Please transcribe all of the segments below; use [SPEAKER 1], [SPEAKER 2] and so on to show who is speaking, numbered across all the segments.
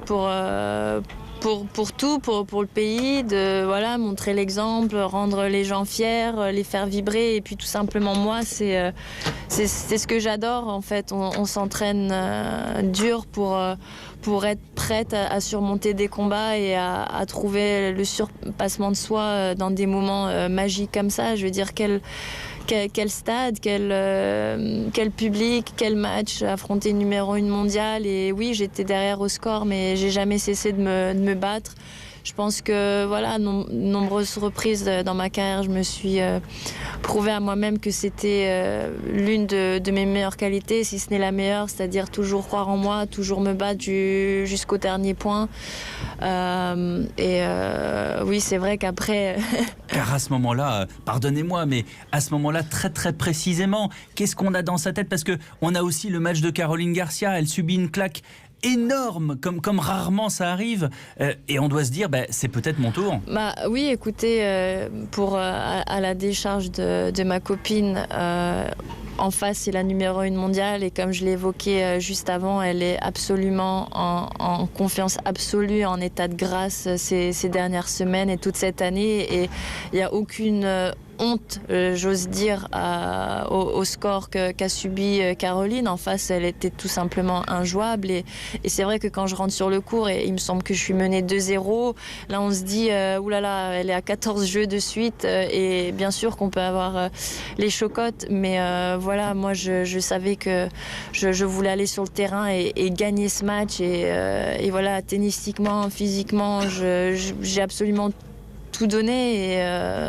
[SPEAKER 1] pour tout, pour le pays, de montrer l'exemple, rendre les gens fiers, les faire vibrer. Et puis tout simplement moi, c'est ce que j'adore en fait. On s'entraîne dur pour être prête à surmonter des combats et à trouver le surpassement de soi dans des moments magiques comme ça. Je veux dire, quel stade, quel public, quel match, affronter le numéro 1 mondial. Et oui, j'étais derrière au score, mais j'ai jamais cessé de me battre. Je pense que nombreuses reprises dans ma carrière, je me suis prouvé à moi-même que c'était l'une de mes meilleures qualités, si ce n'est la meilleure, c'est-à-dire toujours croire en moi, toujours me battre jusqu'au dernier point. Oui, c'est vrai qu'après...
[SPEAKER 2] Car à ce moment-là, pardonnez-moi, mais à ce moment-là, très très précisément, qu'est-ce qu'on a dans sa tête? Parce qu'on a aussi le match de Caroline Garcia, elle subit une claque énorme, comme rarement ça arrive, et on doit se dire, c'est peut-être mon tour.
[SPEAKER 1] Oui, écoutez, à la décharge de ma copine, en face, c'est la numéro 1 mondiale, et comme je l'ai évoqué juste avant, elle est absolument en confiance absolue, en état de grâce ces dernières semaines et toute cette année, et il n'y a aucune honte, j'ose dire, au score qu'a subi Caroline. En face, elle était tout simplement injouable, et c'est vrai que quand je rentre sur le court, et il me semble que je suis menée 2-0, là on se dit oulala, elle est à 14 jeux de suite, et bien sûr qu'on peut avoir les chocottes, mais moi je savais que je voulais aller sur le terrain et gagner ce match, et voilà, tennistiquement, physiquement, j'ai absolument tout donné, et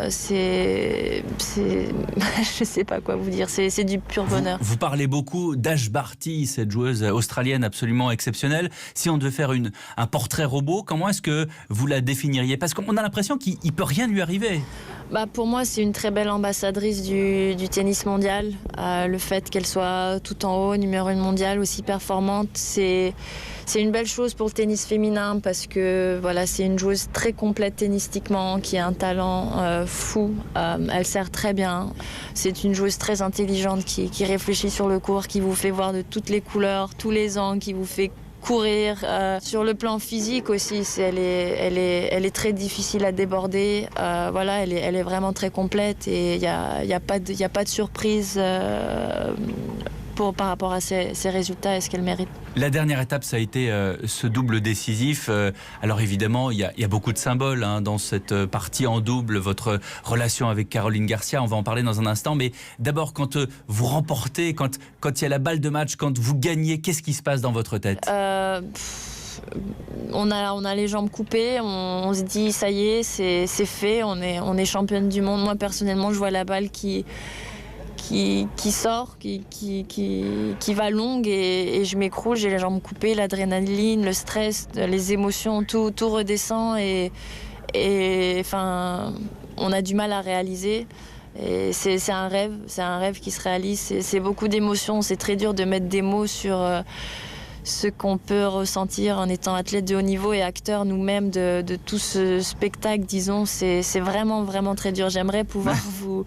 [SPEAKER 1] je sais pas quoi vous dire, c'est du pur bonheur.
[SPEAKER 2] Vous parlez beaucoup d'Ash Barty, cette joueuse australienne absolument exceptionnelle. Si on devait faire un portrait robot, comment est-ce que vous la définiriez? Parce qu'on a l'impression qu'il peut rien lui arriver.
[SPEAKER 1] Pour moi, c'est une très belle ambassadrice du tennis mondial. Le fait qu'elle soit tout en haut, numéro 1 mondiale, aussi performante, c'est une belle chose pour le tennis féminin, parce que c'est une joueuse très complète tennistiquement, qui a un talent fou. Elle sert très bien. C'est une joueuse très intelligente qui réfléchit sur le court, qui vous fait voir de toutes les couleurs, tous les angles, qui vous fait courir. Sur le plan physique aussi, elle est très difficile à déborder. Elle est vraiment très complète, et il y a pas de surprise par rapport à ses résultats et ce qu'elle mérite.
[SPEAKER 2] La dernière étape, ça a été ce double décisif. Alors évidemment, il y a beaucoup de symboles dans cette partie en double, votre relation avec Caroline Garcia, on va en parler dans un instant. Mais d'abord, quand vous remportez, quand il y a la balle de match, quand vous gagnez, qu'est-ce qui se passe dans votre tête?
[SPEAKER 1] On a les jambes coupées, on se dit ça y est, c'est fait, on est championne du monde. Moi personnellement, je vois la balle qui sort, qui va longue, et je m'écroule, j'ai les jambes coupées, l'adrénaline, le stress, les émotions, tout redescend, et on a du mal à réaliser. Et c'est un rêve qui se réalise, c'est beaucoup d'émotions, c'est très dur de mettre des mots sur ce qu'on peut ressentir en étant athlète de haut niveau et acteur nous-mêmes de tout ce spectacle, disons. C'est vraiment, vraiment très dur. J'aimerais pouvoir vous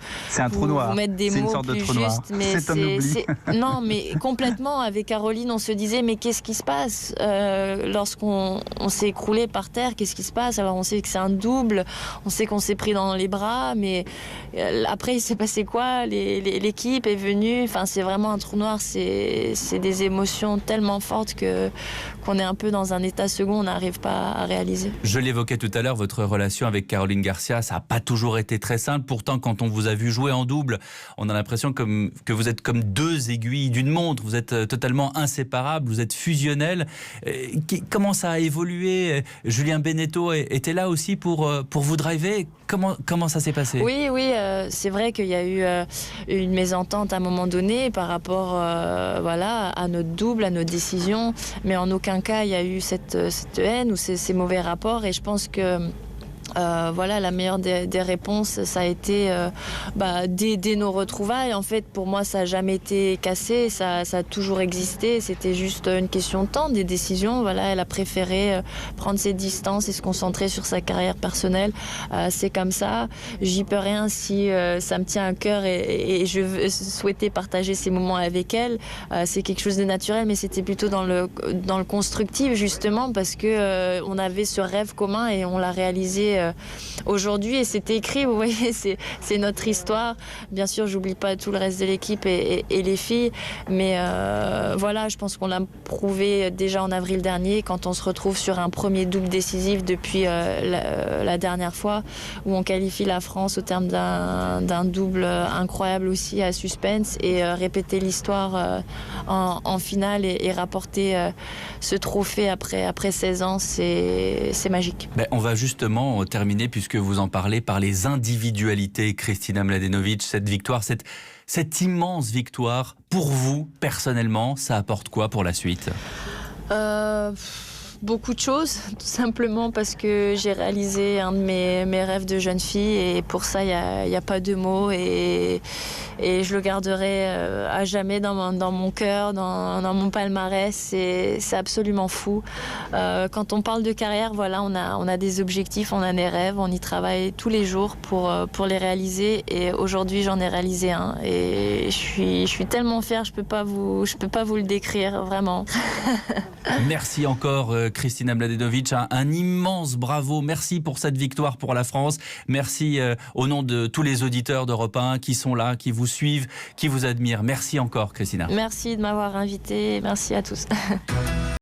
[SPEAKER 1] mettre des mots plus justes. Mais non, mais complètement, avec Caroline, on se disait, mais qu'est-ce qui se passe lorsqu'on s'est écroulé par terre? Qu'est-ce qui se passe? Alors on sait que c'est un double, on sait qu'on s'est pris dans les bras, mais après il s'est passé quoi? L'équipe est venue, c'est vraiment un trou noir, c'est des émotions tellement fortes qu'on est un peu dans un état second, on n'arrive pas à réaliser.
[SPEAKER 2] Je l'évoquais tout à l'heure, votre relation avec Caroline Garcia, ça n'a pas toujours été très simple. Pourtant, quand on vous a vu jouer en double, on a l'impression que vous êtes comme deux aiguilles d'une montre. Vous êtes totalement inséparables, vous êtes fusionnels. Comment ça a évolué? Julien Benneteau était là aussi pour vous driver. Comment ça s'est passé?
[SPEAKER 1] Oui, c'est vrai qu'il y a eu une mésentente à un moment donné par rapport à notre double, à nos décisions. Mais en aucun cas il y a eu cette haine ou ces mauvais rapports, et je pense que Voilà, la meilleure des réponses, ça a été dès nos retrouvailles. En fait, pour moi, ça n'a jamais été cassé, ça a toujours existé. C'était juste une question de temps, des décisions. Voilà, elle a préféré prendre ses distances et se concentrer sur sa carrière personnelle. C'est comme ça. J'y peux rien si ça me tient à cœur et je souhaitais partager ces moments avec elle. C'est quelque chose de naturel, mais c'était plutôt dans le constructif, justement, parce que on avait ce rêve commun et on l'a réalisé aujourd'hui, et c'était écrit, vous voyez, c'est notre histoire. Bien sûr, j'oublie pas tout le reste de l'équipe et les filles, mais voilà, je pense qu'on l'a prouvé déjà en avril dernier, quand on se retrouve sur un premier double décisif depuis la dernière fois, où on qualifie la France au terme d'un double incroyable aussi à suspense, et répéter l'histoire en finale et rapporter ce trophée après 16 ans, c'est magique.
[SPEAKER 2] On va justement terminer, puisque vous en parlez, par les individualités. Kristina Mladenovic, cette victoire, cette immense victoire, pour vous, personnellement, ça apporte quoi pour la suite ?
[SPEAKER 1] Beaucoup de choses, tout simplement parce que j'ai réalisé un de mes rêves de jeune fille, et pour ça, il y a pas de mots, et je le garderai à jamais dans mon cœur, dans mon palmarès. C'est absolument fou. Quand on parle de carrière, voilà, on a des objectifs, on a des rêves, on y travaille tous les jours pour les réaliser, et aujourd'hui, j'en ai réalisé un, et je suis tellement fière, je peux pas vous le décrire, vraiment.
[SPEAKER 2] Merci encore Kristina Mladenovic, un immense bravo, merci pour cette victoire pour la France, merci au nom de tous les auditeurs d'Europe 1 qui sont là, qui vous suivent, qui vous admirent. Merci encore Kristina.
[SPEAKER 1] Merci de m'avoir invité, merci à tous.